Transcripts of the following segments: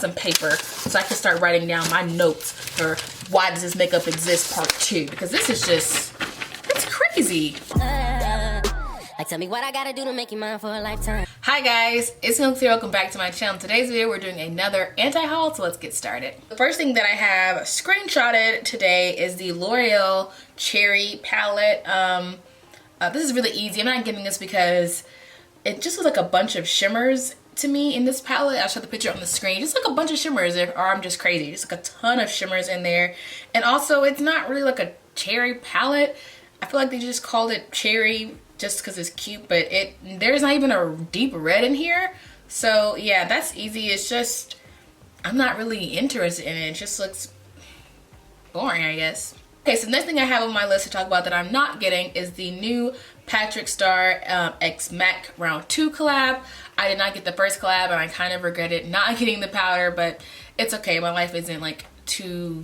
some paper so I can start writing down my notes for why does this makeup exist part 2, because this is just, it's crazy. Like, tell me what I gotta do to make you mine for a lifetime. Hi guys, it's Alexis. Welcome back to my channel. In today's video, we're doing another anti-haul, so let's get started. The first thing that I have screenshotted today is the L'Oreal Cherry palette. This is really easy. I'm not getting this because it just was like a bunch of shimmers to me in this palette. I'll show the picture on the screen. Just like a bunch of shimmers, or I'm just crazy. Just like a ton of shimmers in there. And also, it's not really like a cherry palette. I feel like they just called it cherry just because it's cute, but there's not even a deep red in here. So yeah, that's easy. It's just, I'm not really interested in it. It just looks boring, I guess. Okay, so the next thing I have on my list to talk about that I'm not getting is the new Patrick Star X MAC Round 2 collab. I did not get the first collab and I kind of regretted not getting the powder, but it's okay. My life isn't like too,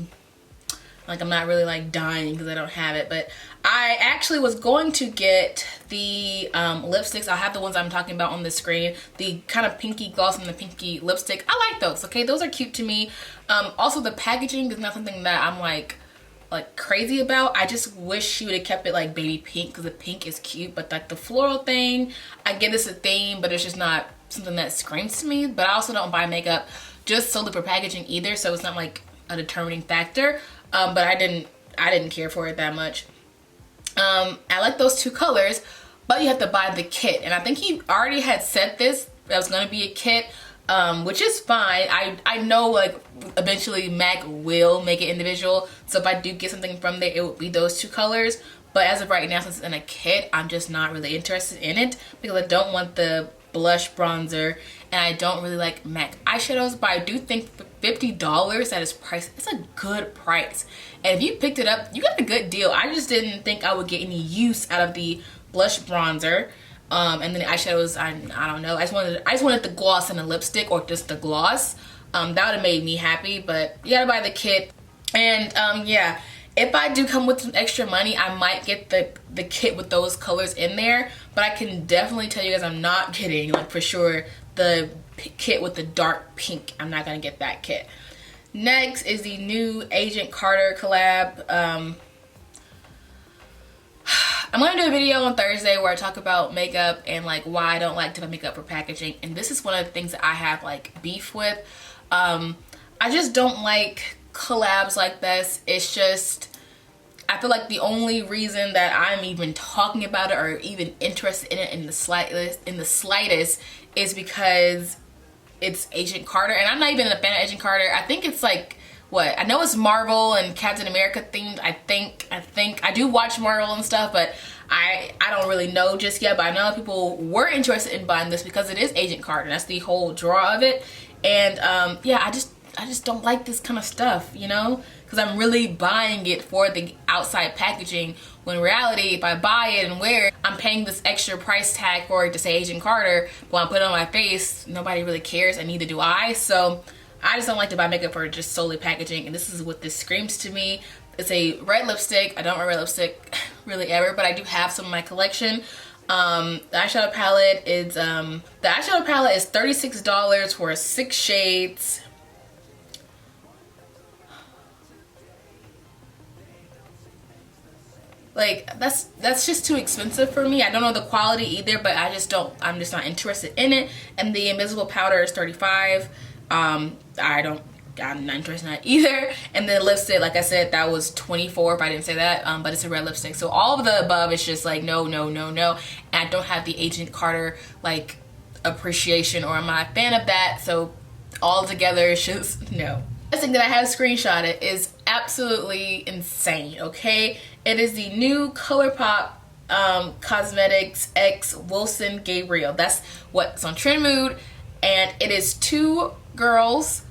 like I'm not really like dying because I don't have it. But I actually was going to get the lipsticks. I'll have the ones I'm talking about on the screen. The kind of pinky gloss and the pinky lipstick. I like those, okay? Those are cute to me. Also, the packaging is not something that I'm like crazy about. I just wish she would have kept it like baby pink because the pink is cute, but like the floral thing, I get it's a theme, but it's just not something that screams to me. But I also don't buy makeup just solely for packaging either, so it's not like a determining factor. But I didn't care for it that much. I like those two colors, but you have to buy the kit, and I think he already had said this, that was going to be a kit, which is fine. I know like eventually MAC will make it individual, so if I do get something from there, it would be those two colors. But as of right now, since it's in a kit, I'm just not really interested in it because I don't want the blush bronzer and I don't really like MAC eyeshadows. But I do think for $50 that is priced, it's a good price, and if you picked it up, you got a good deal. I just didn't think I would get any use out of the blush bronzer. And then the eyeshadows, I don't know. I just wanted the gloss and the lipstick, or just the gloss. That would have made me happy, but you gotta buy the kit. And yeah, if I do come with some extra money, I might get the kit with those colors in there. But I can definitely tell you guys I'm not getting, like for sure, the kit with the dark pink. I'm not gonna get that kit. Next is the new Agent Carter collab. I'm going to do a video on Thursday where I talk about makeup and like why I don't like to buy makeup for packaging, and this is one of the things that I have like beef with. I just don't like collabs like this. It's just, I feel like the only reason that I'm even talking about it or even interested in it in the slightest is because it's Agent Carter, and I'm not even a fan of Agent Carter. I think it's like, what, I know it's Marvel and Captain America themed. I think I do watch Marvel and stuff, but I don't really know just yet. But I know people were interested in buying this because it is Agent Carter. That's the whole draw of it. And yeah, I just don't like this kind of stuff, you know, because I'm really buying it for the outside packaging, when in reality, if I buy it and wear it, I'm paying this extra price tag for it to say Agent Carter, but when I put it on my face, nobody really cares, and neither do I. So I just don't like to buy makeup for just solely packaging, and this is what this screams to me. It's a red lipstick. I don't wear red lipstick really ever, but I do have some in my collection. The eyeshadow palette is $36 for 6 shades. Like that's just too expensive for me. I don't know the quality either, but I'm just not interested in it. And the invisible powder is $35. I'm not interested in that either. And then lipstick, like I said, that was $24 if I didn't say that, but it's a red lipstick. So all of the above is just like no. And I don't have the Agent Carter like appreciation, or I'm not a fan of that. So all together it's just no. The thing that I have screenshotted is absolutely insane, okay? It is the new ColourPop Cosmetics X Wilson Gabriel. That's what's on Trend Mood, and it is 2 girls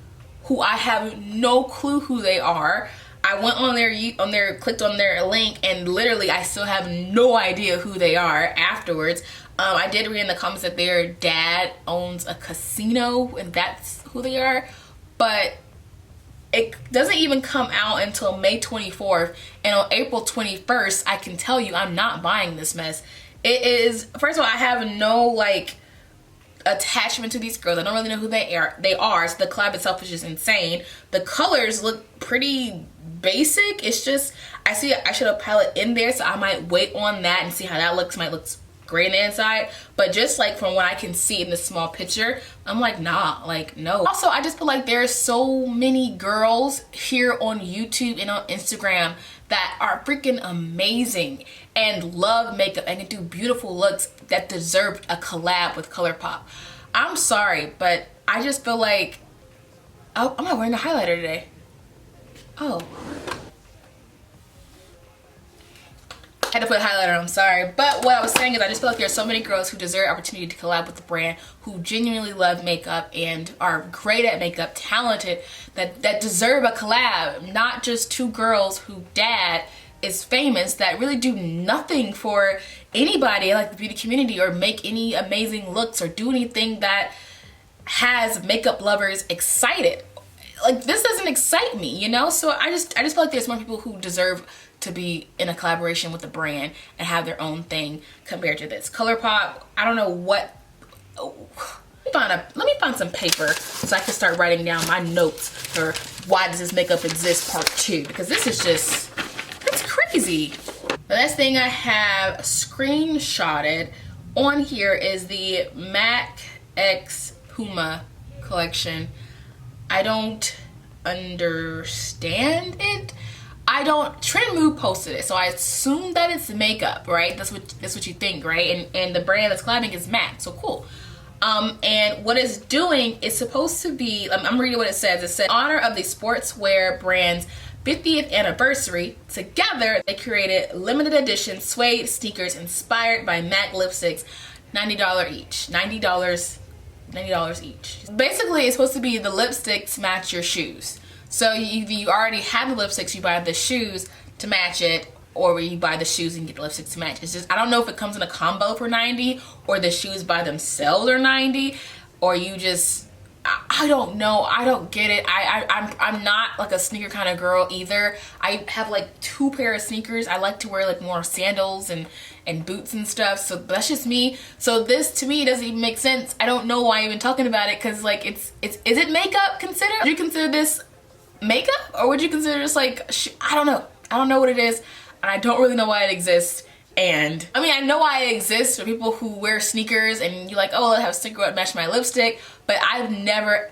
who I have no clue who they are. I went on their clicked on their link, and literally I still have no idea who they are afterwards. I did read in the comments that their dad owns a casino, and that's who they are, but it doesn't even come out until May 24th, and on April 21st, I can tell you I'm not buying this mess. It is, first of all, I have no like attachment to these girls. I don't really know who they are. So the collab itself is just insane. The colors look pretty basic. It's just, I see an eyeshadow palette in there, so I might wait on that and see how that looks. Might look great on the inside, but just like from what I can see in this small picture, I'm like, nah, like no. Also, I just feel like there's so many girls here on YouTube and on Instagram that are freaking amazing and love makeup and can do beautiful looks that deserve a collab with ColourPop. I'm sorry, but I just feel like, oh, I'm not wearing a highlighter today. Oh. I had to put a highlighter on, I'm sorry. But what I was saying is I just feel like there's so many girls who deserve opportunity to collab with the brand, who genuinely love makeup and are great at makeup, talented, that deserve a collab. Not just two girls who dad is famous that really do nothing for anybody like the beauty community or make any amazing looks or do anything that has makeup lovers excited. Like, this doesn't excite me, you know? So I just feel like there's more people who deserve to be in a collaboration with a brand and have their own thing compared to this. ColourPop, I don't know what, let me find some paper so I can start writing down my notes for why does this makeup exist part 2, because this is just, it's crazy. The next thing I have screenshotted on here is the MAC X Puma collection. I don't understand it. Trend Mood posted it, so I assume that it's makeup, right? That's what you think, right? And the brand that's collabing is MAC, so cool. And what it's doing is supposed to be, I'm reading what it says. It says, in honor of the sportswear brand's 50th anniversary, together they created limited edition suede sneakers inspired by MAC lipsticks, $90 each. $90 each. Basically, it's supposed to be the lipsticks match your shoes. So you already have the lipsticks, you buy the shoes to match it, or you buy the shoes and get the lipsticks to match. It's just, I don't know if it comes in a combo for 90 or the shoes by themselves are 90, or you just, I don't know. I don't get it. I'm not like a sneaker kind of girl either. I have like 2 pair of sneakers. I like to wear like more sandals and boots and stuff. So that's just me. So this to me doesn't even make sense. I don't know why I'm even talking about it, because like is it makeup considered? Would you consider this makeup, or would you consider this like, I don't know. I don't know what it is, and I don't really know why it exists. And I mean, I know why it exists for people who wear sneakers and you're like, oh, I have a sneaker that match my lipstick, but I've never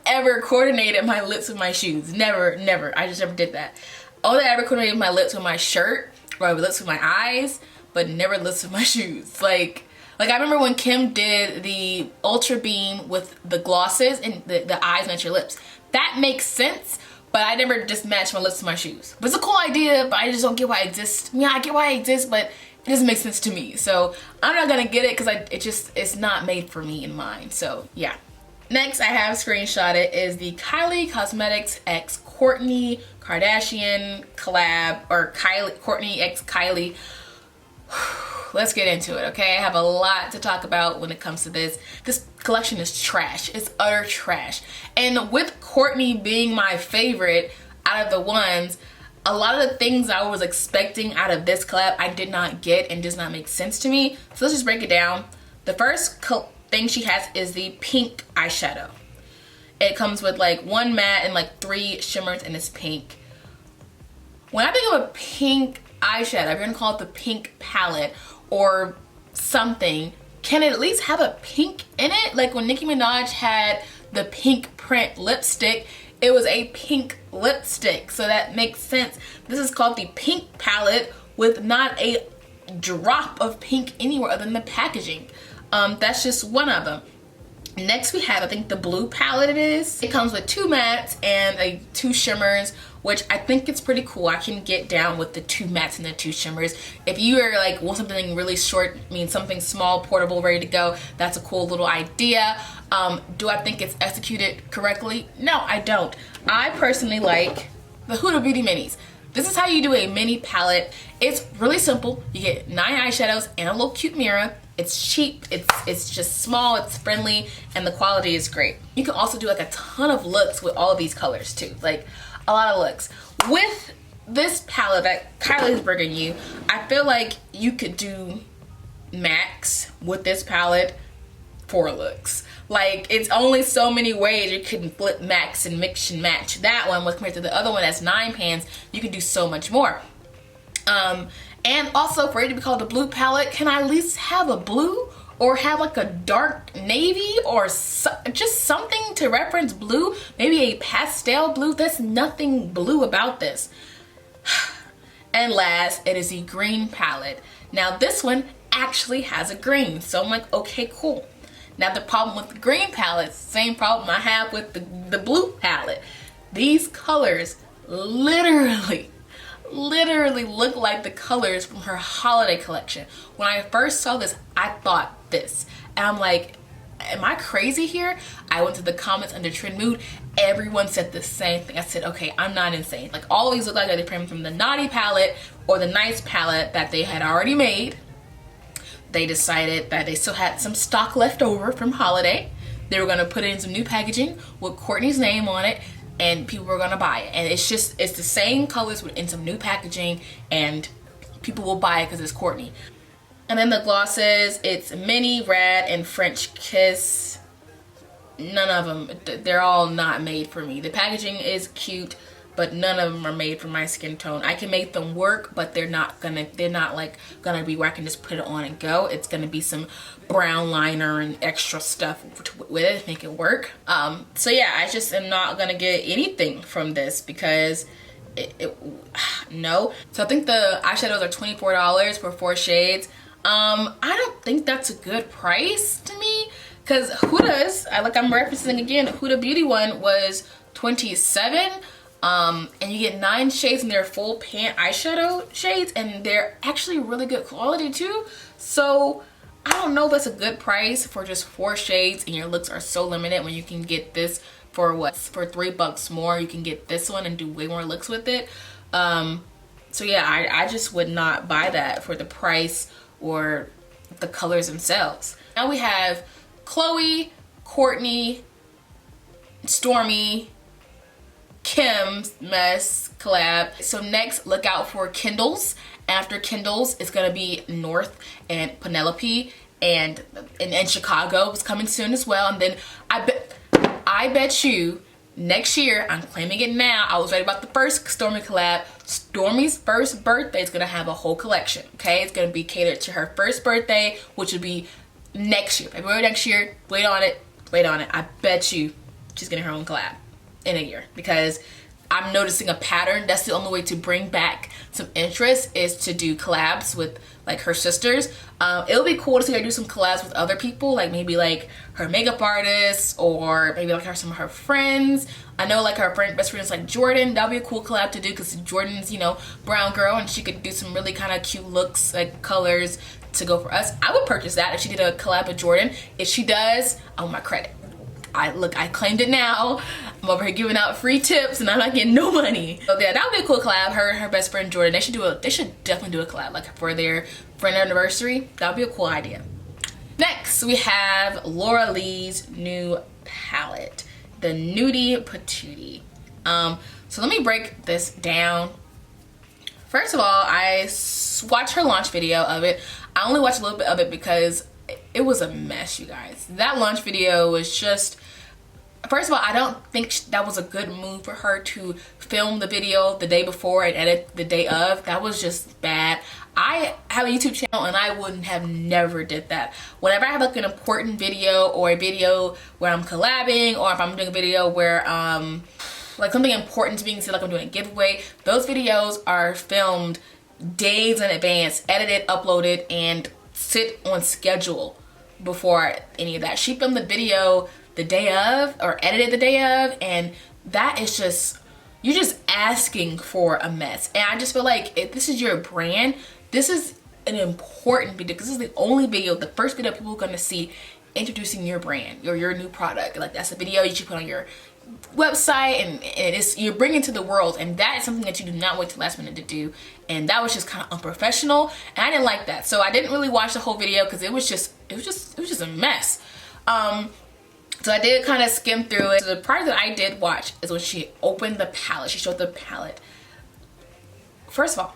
ever coordinated my lips with my shoes. Never. I just never did that. All that I ever coordinated my lips with my shirt or my lips with my eyes, but never lips with my shoes. Like I remember when Kim did the Ultra Beam with the glosses and the eyes match your lips. That makes sense, but I never just match my lips to my shoes. But it's a cool idea, but I just don't get why it exists. Yeah, I get why it exists, but it doesn't make sense to me. So I'm not gonna get it because it's not made for me in mind. So yeah. Next I have screenshotted is the Kylie Cosmetics x Kourtney Kardashian collab, or Kourtney x Kylie. Let's get into it, okay? I have a lot to talk about when it comes to this. This collection is trash. It's utter trash. And with Kourtney being my favorite out of the ones, a lot of the things I was expecting out of this collab I did not get and does not make sense to me. So let's just break it down. The first thing she has is the pink eyeshadow. It comes with like 1 matte and like 3 shimmers, and it's pink. When I think of a pink eyeshadow, if you're gonna call it the pink palette or something, can it at least have a pink in it? Like when Nicki Minaj had the pink print lipstick, it was a pink lipstick, so that makes sense. This is called the pink palette with not a drop of pink anywhere other than the packaging. That's just one of them. Next we have, I think, the blue palette it is. It comes with 2 mattes and 2 shimmers, which I think it's pretty cool. I can get down with the 2 mattes and the 2 shimmers. If you are like, want something really short, something small, portable, ready to go, that's a cool little idea. Do I think it's executed correctly? No, I don't. I personally like the Huda Beauty Minis. This is how you do a mini palette. It's really simple. You get 9 eyeshadows and a little cute mirror. It's cheap, it's just small, it's friendly, and the quality is great. You can also do like a ton of looks with all of these colors too, like a lot of looks. With this palette that Kylie's bringing you, I feel like you could do MACs with this palette for looks. Like, it's only so many ways you can flip, max, and mix and match that one with compared to the other one that's 9 pans. You can do so much more. And also, for it to be called a blue palette, can I at least have a blue? Or have like a dark navy or just something to reference blue? Maybe a pastel blue? There's nothing blue about this. And last, it is the green palette. Now this one actually has a green, so I'm like, okay, cool. Now the problem with the green palette, same problem I have with the blue palette. These colors literally look like the colors from her holiday collection. When I first saw this, I thought this. And I'm like, am I crazy here? I went to the comments under Trend Mood. Everyone said the same thing. I said, okay, I'm not insane. Like, all these look like they came from the Naughty palette or the Nice palette that they had already made. They decided that they still had some stock left over from holiday. They were gonna put it in some new packaging with Courtney's name on it, and people were gonna buy it. And it's the same colors in some new packaging, and people will buy it because it's Courtney. And then the glosses, it's Mini, Rad, and French Kiss. None of them, they're all not made for me. The packaging is cute, but none of them are made for my skin tone. I can make them work, but they're not like gonna be where I can just put it on and go. It's gonna be some brown liner and extra stuff with it to make it work. So yeah, I just am not gonna get anything from this because no. So I think the eyeshadows are $24 for 4 shades. I don't think that's a good price to me, because Huda's, like I'm referencing again, Huda Beauty one was $27. And you get 9 shades in their full pan eyeshadow shades, and they're actually really good quality too. So I don't know if that's a good price for just 4 shades, and your looks are so limited when you can get this for what? For $3 more, you can get this one and do way more looks with it. So yeah, I just would not buy that for the price or the colors themselves. Now we have Chloe, Courtney, Stormy, Kim's Mess collab. So next, look out for Kindles. After Kindles, it's gonna be North and Penelope, and Chicago is coming soon as well. And then I bet you next year, I'm claiming it now, I was right about the first Stormy collab. Stormy's first birthday is gonna have a whole collection, okay? It's gonna be catered to her first birthday, which will be next year, February next year. Wait on it. I bet you she's getting her own collab in a year, because I'm noticing a pattern. That's the only way to bring back some interest, is to do collabs with like her sisters. It'll be cool to see her do some collabs with other people, like maybe like her makeup artists, or maybe like some of her friends. I know like her best friend is like Jordan. That'll be a cool collab to do, because Jordan's, you know, brown girl, and she could do some really kind of cute looks, like colors to go for us. I would purchase that if she did a collab with Jordan. If she does, I want my credit. I claimed it now. I'm over here giving out free tips and I'm not getting no money. So yeah, that would be a cool collab. Her best friend Jordan, they should definitely do a collab, like for their friend anniversary. That would be a cool idea. Next, we have Laura Lee's new palette, the Nudie Patootie. So let me break this down. First of all, I watched her launch video of it. I only watched a little bit of it because it was a mess, you guys. That launch video was just, first of all, I don't think that was a good move for her to film the video the day before and edit the day of. That was just bad. I have a YouTube channel and I wouldn't have never did that. Whenever I have like an important video, or a video where I'm collabing, or if I'm doing a video where like something important is being said, like I'm doing a giveaway, those videos are filmed days in advance, edited, uploaded, and sit on schedule before any of that. She filmed the video the day of, or edited the day of, and that is just, you're just asking for a mess. And I just feel like if this is your brand, this is an important video, because this is the only video, the first video people are gonna see introducing your brand or your new product. Like, that's a video you should put on your website, and it's, you're bringing to the world, and that is something that you do not wait till last minute to do. And that was just kind of unprofessional, and I didn't like that. So I didn't really watch the whole video because it was just a mess. So I did kind of skim through it. So the part that I did watch is when she opened the palette. She showed the palette. First of all,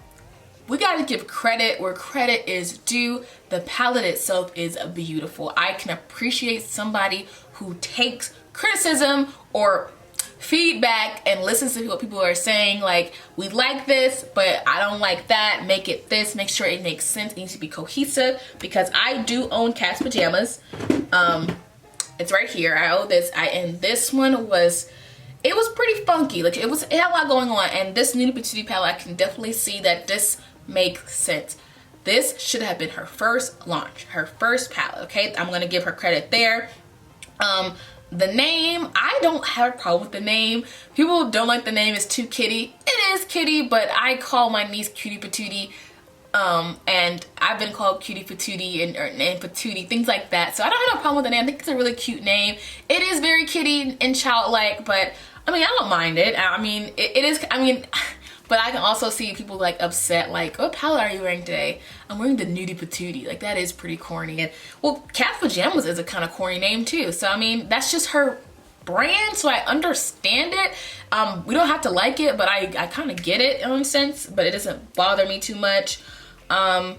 we gotta give credit where credit is due. The palette itself is beautiful. I can appreciate somebody who takes criticism or feedback and listens to what people are saying, like, we like this but I don't like that, make it this, make sure it makes sense, it needs to be cohesive. Because I do own Cat's pajamas. It's right here, I own this. And this one was, it was pretty funky, like it had a lot going on. And this Nudie Patootie palette, I can definitely see that this makes sense. This should have been her first launch, her first palette. Okay, I'm gonna give her credit there. The name, I don't have a problem with the name. People don't like the name, it's too kitty. It is kitty, but I call my niece Cutie Patootie. And I've been called Cutie Patootie and Patootie, things like that. So I don't have a problem with the name. I think it's a really cute name. It is very kitty and childlike, but I mean, I don't mind it. I mean, it is, I mean, but I can also see people like upset, like, what palette are you wearing today? I'm wearing the Nudie Patootie. Like, that is pretty corny. And well, Cat's Pajamas is a kind of corny name too. So I mean, that's just her brand, so I understand it. We don't have to like it, but I kind of get it in a sense, but it doesn't bother me too much. Other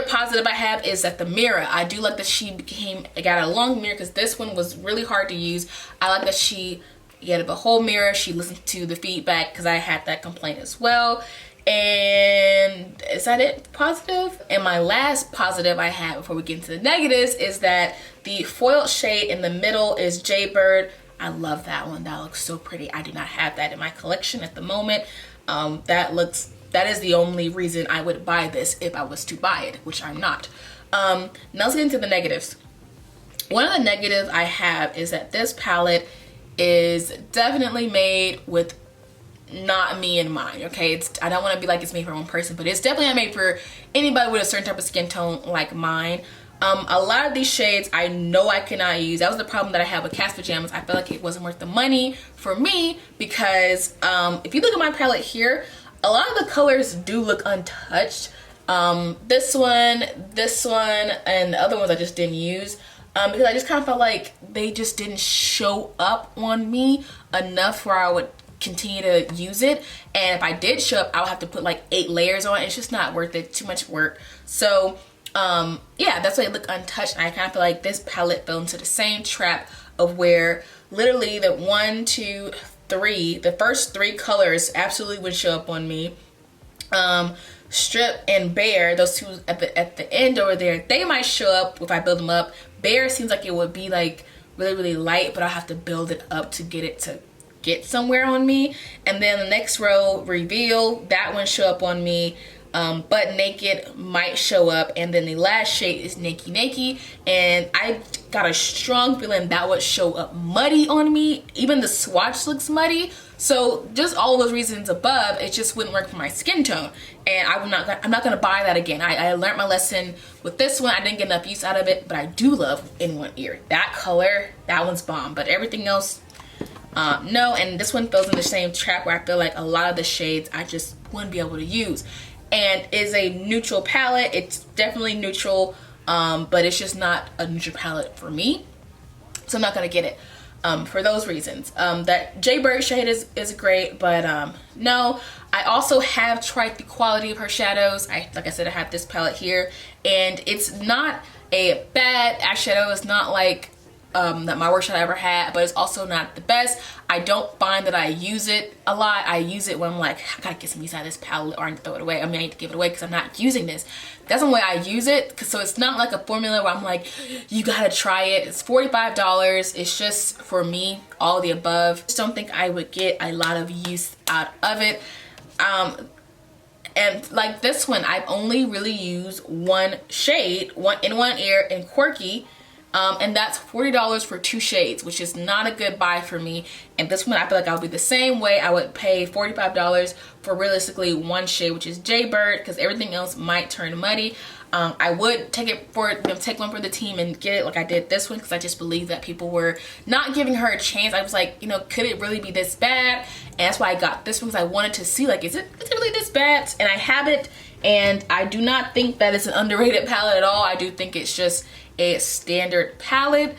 positive I have is that the mirror, I do like that she got a long mirror, because this one was really hard to use. I like that she get a whole mirror, she listened to the feedback, because I had that complaint as well. And is that it? Positive? And my last positive I have before we get into the negatives is that the foiled shade in the middle is Jaybird. I love that one. That looks so pretty. I do not have that in my collection at the moment. That is the only reason I would buy this if I was to buy it, which I'm not. Now let's get into the negatives. One of the negatives I have is that this palette is definitely made with not me in mind, okay? I don't want to be like it's made for one person, but it's definitely not made for anybody with a certain type of skin tone like mine. A lot of these shades I know I cannot use. That was the problem that I had with Cat's Pajamas. I felt like it wasn't worth the money for me, because if you look at my palette here, a lot of the colors do look untouched. This one, and the other ones I just didn't use. Because I just kind of felt like they just didn't show up on me enough where I would continue to use it. And if I did show up, I would have to put like 8 layers on. It's just not worth it, too much work. So yeah, that's why it looked untouched. And I kind of feel like this palette fell into the same trap of where literally the 1, 2, 3, the first 3 colors absolutely would show up on me. Strip and Bear, those two at the end over there, they might show up if I build them up. Bear seems like it would be like really light, but I'll have to build it up to get it to get somewhere on me. And then the next row, Reveal, that one show up on me. Butt Naked might show up, and then the last shade is Naked, and I got a strong feeling that would show up muddy on me. Even the swatch looks muddy. So just all those reasons above, it just wouldn't work for my skin tone, and I'm not gonna buy that again. I learned my lesson with this one. I didn't get enough use out of it, but I do love In One Ear. That color, that one's bomb, but everything else, no. And this one falls in the same trap where I feel like a lot of the shades I just wouldn't be able to use. And is a neutral palette. It's definitely neutral, but it's just not a neutral palette for me, so I'm not gonna get it for those reasons. That Jaybird shade is great, but no. I also have tried the quality of her shadows. Like I said, I have this palette here, and it's not a bad eyeshadow. It's not like that my worst shade I ever had, but it's also not the best. I don't find that I use it a lot. I use it when I'm like, I gotta get some use out of this palette, or I need to throw it away. I mean, I need to give it away because I'm not using this. That's the way I use it. So it's not like a formula where I'm like, you gotta try it. It's $45. It's just, for me, all of the above. Just don't think I would get a lot of use out of it. And like this one, I've only really used one shade, In One Ear and Quirky. And that's $40 for 2 shades, which is not a good buy for me. And this one, I feel like I'll be the same way. I would pay $45 for realistically 1 shade, which is Jaybird, because everything else might turn muddy. I would take one for the team and get it like I did this one, because I just believe that people were not giving her a chance. I was like, you know, could it really be this bad? And that's why I got this one, because I wanted to see, like, is it really this bad? And I have it, and I do not think that it's an underrated palette at all. I do think it's just a standard palette.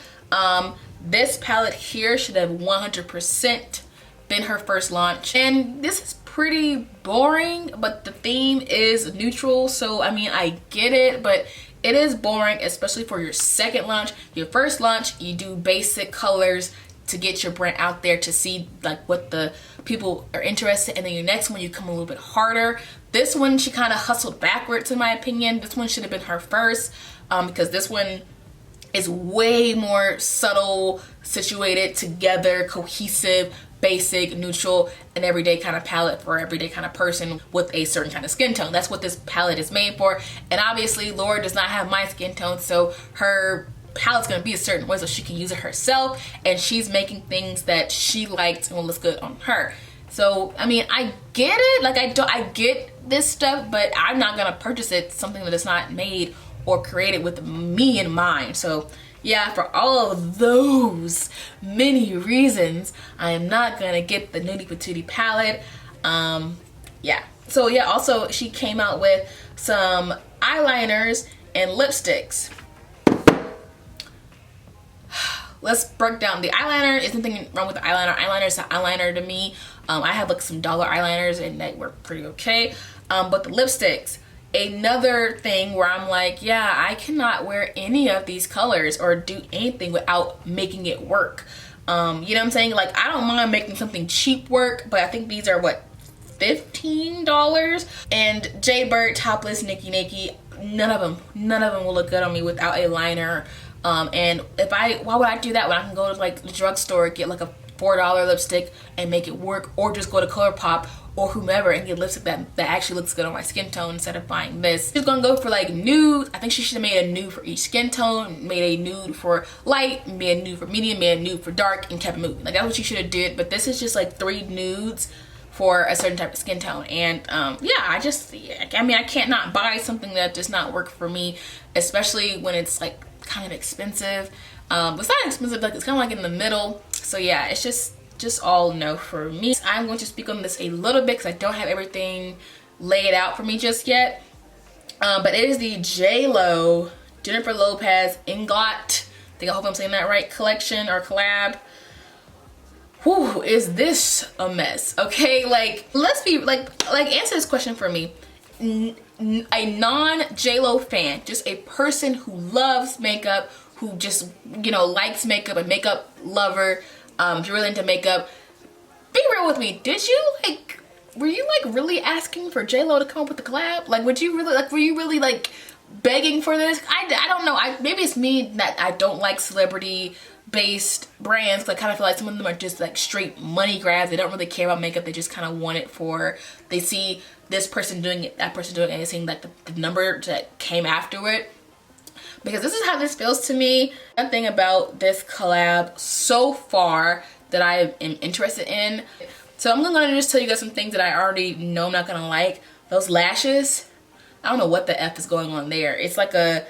This palette here should have 100% been her first launch, and this is pretty boring, but the theme is neutral, so I mean, I get it, but it is boring, especially for your second launch. Your first launch, you do basic colors to get your brand out there, to see like what the people are interested in, and then your next one you come a little bit harder. This one, she kind of hustled backwards in my opinion. This one should have been her first, because this one is way more subtle, situated together, cohesive, basic, neutral, an everyday kind of palette for everyday kind of person with a certain kind of skin tone. That's what this palette is made for. And obviously Laura does not have my skin tone, so her palette's gonna be a certain way so she can use it herself, and she's making things that she likes and will look good on her. So I mean, I get it, like I get this stuff, but I'm not gonna purchase it, something that is not made or created with me in mind. So yeah, for all of those many reasons, I am not gonna get the Nudie Patootie palette. Yeah, so yeah, also she came out with some eyeliners and lipsticks. Let's break down the eyeliner. There's nothing wrong with the eyeliner. Eyeliner is an eyeliner to me. I have like some dollar eyeliners and they work pretty okay. But the lipsticks, another thing where I'm like, yeah, I cannot wear any of these colors or do anything without making it work. You know what I'm saying? Like, I don't mind making something cheap work, but I think these are what, $15? And Jaybird, Topless, Nikki, none of them will look good on me without a liner. And why would I do that when I can go to like the drugstore, get like a $4 lipstick and make it work, or just go to ColourPop or whomever and get lipstick that actually looks good on my skin tone instead of buying this. She's gonna go for like nude. I think she should have made a nude for each skin tone, made a nude for light, made a nude for medium, made a nude for dark, and kept it moving. Like, that's what she should have did, but this is just like 3 nudes for a certain type of skin tone. And yeah, I mean, I can't not buy something that does not work for me, especially when it's like kind of expensive. It's not expensive, like it's kind of like in the middle. So yeah, it's just all no for me. I'm going to speak on this a little bit because I don't have everything laid out for me just yet. But it is the J.Lo Jennifer Lopez Ingot, I hope I'm saying that right, collection or collab. Whew, is this a mess? Okay, like, let's be like answer this question for me. A non J.Lo fan, just a person who loves makeup, who just, you know, likes makeup, a makeup lover, if you're really into makeup, be real with me. Were you like really asking for J.Lo to come up with the collab? Like, were you really like begging for this? I don't know. Maybe it's me that I don't like celebrity based brands, because I kind of feel like some of them are just like straight money grabs. They don't really care about makeup. They just kind of want it for, they see this person doing it, that person doing it, and seeing like the number that came after it. Because this is how this feels to me. Nothing about this collab so far that I am interested in. So I'm gonna just tell you guys some things that I already know I'm not gonna like. Those lashes, I don't know what the F is going on there. It's like a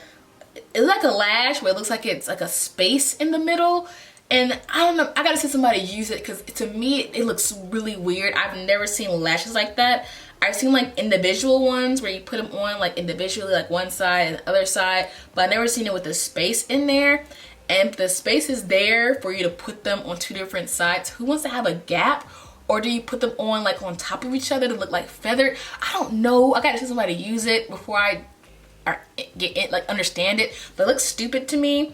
lash where it looks like it's like a space in the middle. And I don't know, I gotta see somebody use it, because to me it looks really weird. I've never seen lashes like that. I've seen like individual ones where you put them on like individually, like one side and the other side, but I've never seen it with a space in there. And the space is there for you to put them on 2 different sides. Who wants to have a gap? Or do you put them on like on top of each other to look like feathered? I don't know. I gotta see somebody use it before I get it, like understand it. But it looks stupid to me.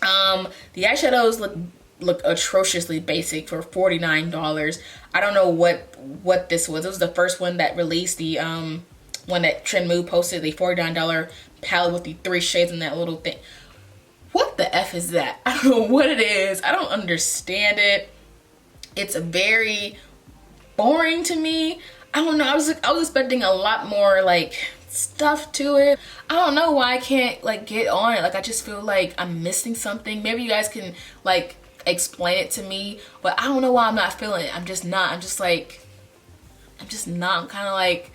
The eyeshadows look atrociously basic for $49. I don't know what this was. It was the first one that released, the one that Trend Move posted, the $49 palette with the 3 shades in that little thing. What the F is that? I don't know what it is. I don't understand it. It's very boring to me. I don't know. I was expecting a lot more like stuff to it. I don't know why I can't like get on it. Like, I just feel like I'm missing something. Maybe you guys can like explain it to me, but I don't know why I'm not feeling it. I'm just not. I'm kind of like,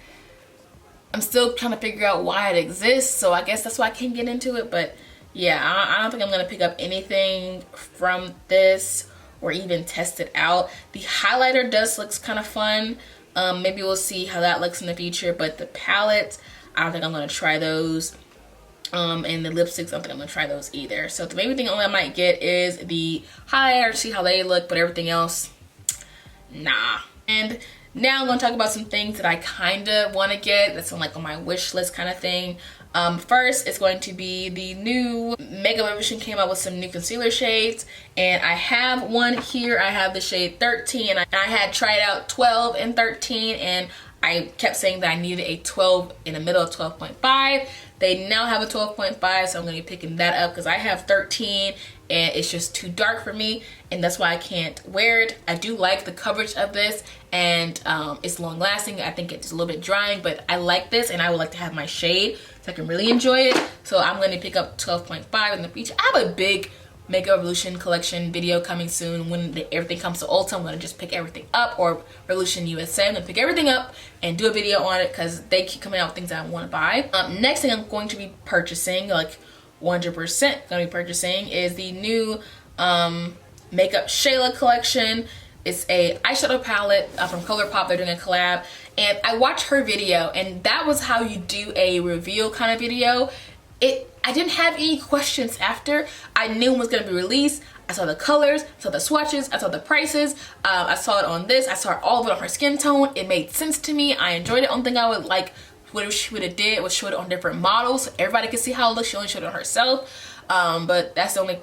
I'm still trying to figure out why it exists. So I guess that's why I can't get into it. But yeah, I don't think I'm gonna pick up anything from this or even test it out. The highlighter looks kind of fun. Maybe we'll see how that looks in the future. But the palettes, I don't think I'm gonna try those. And the lipsticks, I don't think I'm gonna try those either. So the maybe thing only I might get is the highlighter, see how they look, but everything else, nah. And Now I'm going to talk about some things that I kind of want to get. That's on like on my wish list kind of thing. First, it's going to be the new Makeup Revolution came out with some new concealer shades, and I have one here. I have the shade 13, and I had tried out 12 and 13, and I kept saying that I needed a 12 in the middle of 12.5. They now have a 12.5, so I'm going to be picking that up because I have 13 and it's just too dark for me, and that's why I can't wear it. I do like the coverage of this, and it's long lasting. I think it's a little bit drying, but I like this, and I would like to have my shade so I can really enjoy it. So I'm going to pick up 12.5 in the future. I have a big Makeup Revolution collection video coming soon. When everything comes to Ulta, I'm going to just pick everything up, or Revolution USA. I'm going to pick everything up and do a video on it because they keep coming out with things I want to buy. Next thing I'm going to be purchasing, like 100% going to be purchasing, is the new Makeup Shayla collection. It's a eyeshadow palette from ColourPop. They're doing a collab, and I watched her video, and that was how you do a reveal kind of video. I didn't have any questions after. I knew it was going to be released. I saw the colors, saw the swatches, I saw the prices. I saw it on this. I saw all of it on her skin tone. It made sense to me. I enjoyed it. Only thing I would like, what she would have did was showed it on different models so everybody could see how it looks. She only showed it on herself. But that's the only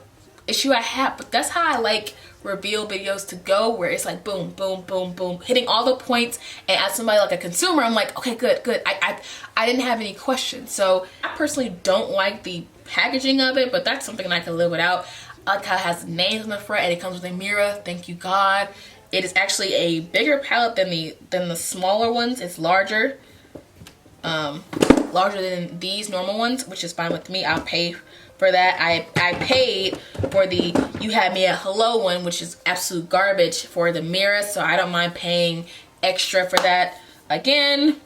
issue I have. But that's how I like reveal videos to go, where it's like boom, boom, boom, boom, hitting all the points. And as somebody like a consumer, I'm like, okay, good. I didn't have any questions. So I personally don't like the packaging of it, but that's something I can live without. I like how it has names on the front and it comes with a mirror. Thank you, God. It is actually a bigger palette than the smaller ones. It's larger. Larger than these normal ones, which is fine with me. I'll pay for that. I paid for the You Had Me at Hello one, which is absolute garbage, for the mirror, so I don't mind paying extra for that again.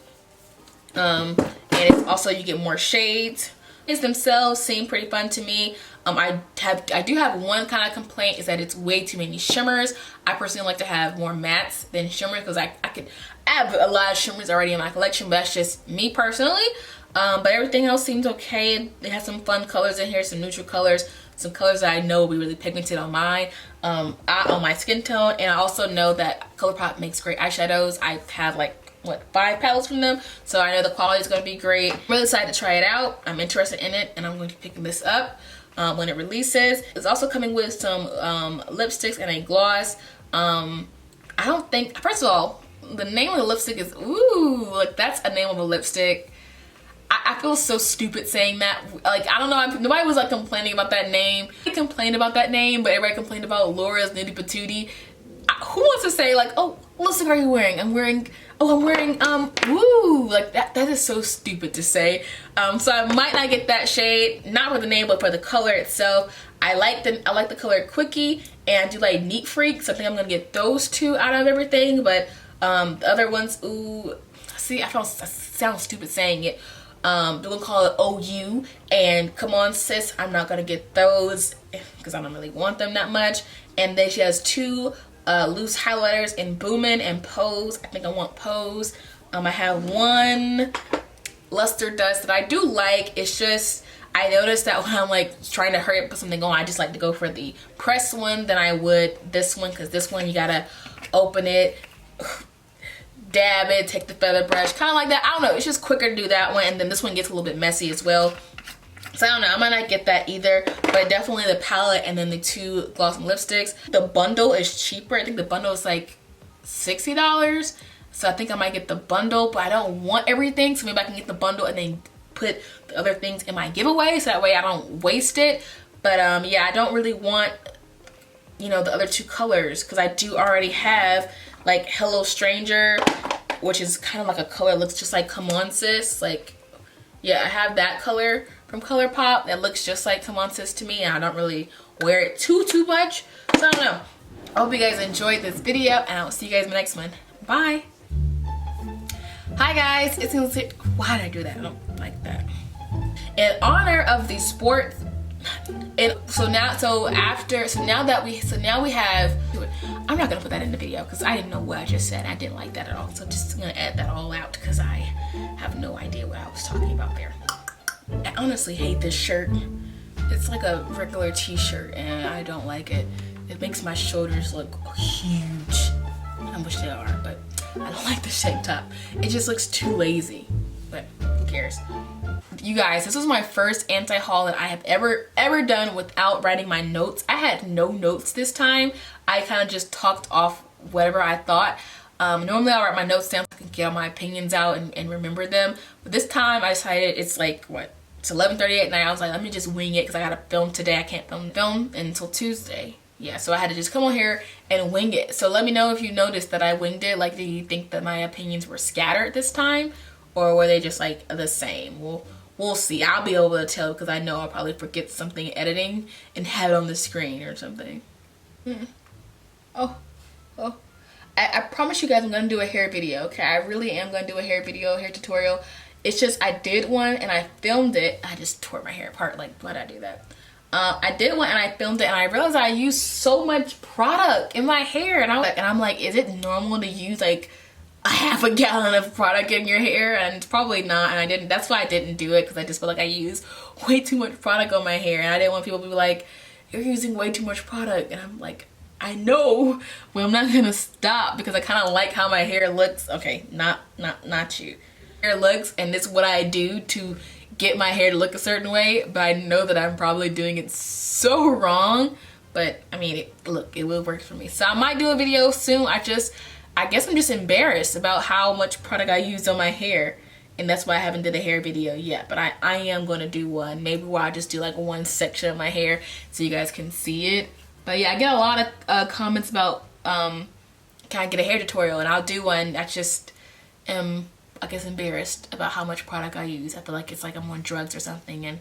And it's also, you get more shades. These themselves seem pretty fun to me. I do have one kind of complaint, is that it's way too many shimmers. I personally like to have more mattes than shimmers because I have a lot of shimmers already in my collection, but that's just me personally. But everything else seems okay. They have some fun colors in here, some neutral colors, some colors that I know will be really pigmented on mine, on my skin tone. And I also know that ColourPop makes great eyeshadows. I have like, what, 5 palettes from them, so I know the quality is going to be great. I'm really excited to try it out. I'm interested in it, and I'm going to be picking this up when it releases. It's also coming with some lipsticks and a gloss. I don't think, first of all, the name of the lipstick is, ooh, like that's a name of a lipstick. I feel so stupid saying that. Like, I don't know, nobody was like complaining about that name. I complained about that name, but everybody complained about Laura's Nitty Patootie. Who wants to say like, oh, what lipstick are you wearing? I'm wearing, woo, like that is so stupid to say. So I might not get that shade, not for the name, but for the color itself. I like the color Quickie, and I do like Neat Freak, so I think I'm gonna get those two out of everything. But the other ones, ooh, see, I sound stupid saying it. They're gonna call it OU and Come On Sis. I'm not gonna get those because I don't really want them that much. And then she has 2 loose highlighters in Boomin' and Pose. I think I want Pose. I have 1 Luster Dust that I do like. It's just, I noticed that when I'm like trying to hurry up put something on, I just like to go for the pressed one than I would this one, because this one you gotta open it, dab it, take the feather brush, kind of like that. I don't know, it's just quicker to do that one, and then this one gets a little bit messy as well. So I don't know, I might not get that either, but definitely the palette and then the 2 gloss and lipsticks. The bundle is cheaper. I think the bundle is like $60. So I think I might get the bundle, but I don't want everything. So maybe I can get the bundle and then put the other things in my giveaway, so that way I don't waste it. But yeah, I don't really want, you know, the other 2 colors, because I do already have like Hello Stranger, which is kind of like a color, looks just like Come On Sis. Like, yeah, I have that color from ColourPop that looks just like Come On Sis to me, and I don't really wear it too much. So I don't know. I hope you guys enjoyed this video, and I'll see you guys in the next one. Bye. Hi guys, it's Alexis. Why did I do that? I don't like that. In honor of the sports, and now we have, I'm not gonna put that in the video because I didn't know what I just said. I didn't like that at all, so I'm just gonna edit that all out because I have no idea what I was talking about there. I honestly hate this shirt. It's like a regular t-shirt and I don't like it. It makes my shoulders look huge. I wish they are, but I don't like the shape top. It just looks too lazy, but who cares? You guys, this was my first anti-haul that I have ever done without writing my notes. I had no notes this time. I kind of just talked off whatever I thought. Normally I'll write my notes down so I can get all my opinions out and remember them. But this time I decided it's like, what? It's 11:38 at night. I was like, let me just wing it because I gotta film today. I can't film until Tuesday. Yeah, so I had to just come on here and wing it. So let me know if you noticed that I winged it. Like, do you think that my opinions were scattered this time? Or were they just like the same? We'll see. I'll be able to tell because I know I'll probably forget something editing and have it on the screen or something. Oh. I promise you guys I'm going to do a hair video, okay? I really am going to do a hair video, hair tutorial. It's just I did one and I filmed it. I just tore my hair apart. Like, why did I do that? I did one and I filmed it and I realized I used so much product in my hair. And I'm like, is it normal to use like a half a gallon of product in your hair? And it's probably not. And I didn't. That's why I didn't do it, because I just felt like I used way too much product on my hair. And I didn't want people to be like, you're using way too much product. And I'm like, I know, but I'm not gonna stop because I kind of like how my hair looks. Okay, not you. Hair looks, and this is what I do to get my hair to look a certain way, but I know that I'm probably doing it so wrong. But I mean, look, it will work for me. So I might do a video soon. I guess I'm just embarrassed about how much product I used on my hair, and that's why I haven't did a hair video yet. But I am gonna do one, maybe where I just do like one section of my hair so you guys can see it. But yeah, I get a lot of comments about can I get a hair tutorial, and I'll do one. I just am, I guess, embarrassed about how much product I use. I feel like it's like I'm on drugs or something. And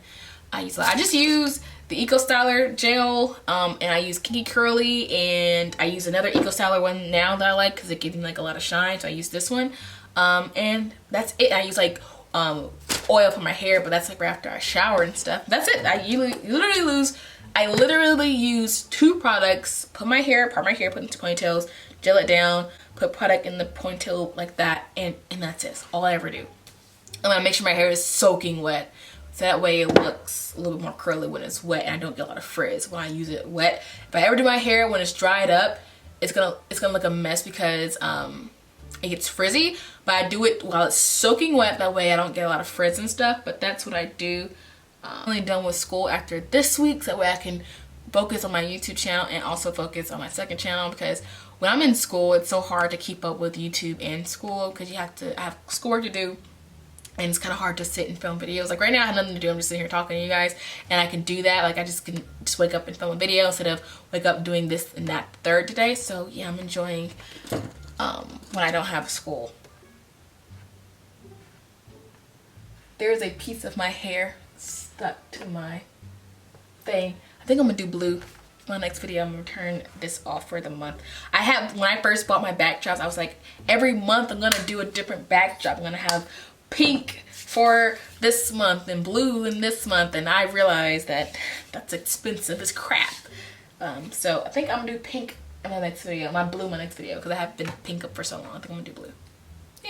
I just use the Eco Styler gel, and I use Kinky Curly, and I use another Eco Styler one now that I like because it gives me like a lot of shine, so I use this one. And that's it. I use like oil for my hair, but that's like right after I shower and stuff. That's it. I literally use two products, part my hair, put into ponytails, gel it down, put product in the ponytail like that, and that's it. That's all I ever do. I'm gonna make sure my hair is soaking wet, so that way it looks a little bit more curly when it's wet and I don't get a lot of frizz when I use it wet. If I ever do my hair when it's dried up, it's gonna look a mess because it gets frizzy, but I do it while it's soaking wet, that way I don't get a lot of frizz and stuff. But that's what I do. I'm only done with school after this week, so that way I can focus on my YouTube channel and also focus on my second channel, because when I'm in school it's so hard to keep up with YouTube and school because I have schoolwork to do, and it's kind of hard to sit and film videos. Like right now I have nothing to do, I'm just sitting here talking to you guys, and I can do that. Like I can just wake up and film a video instead of wake up doing this and that third today. So yeah, I'm enjoying when I don't have school. There's a piece of my hair stuck to my thing. I think I'm gonna do blue. My next video, I'm gonna turn this off for the month. When I first bought my backdrops, I was like, every month I'm gonna do a different backdrop. I'm gonna have pink for this month and blue in this month, and I realized that that's expensive as crap. So I think I'm gonna do pink in my next video, blue in my next video, because I have been pink up for so long. I think I'm gonna do blue.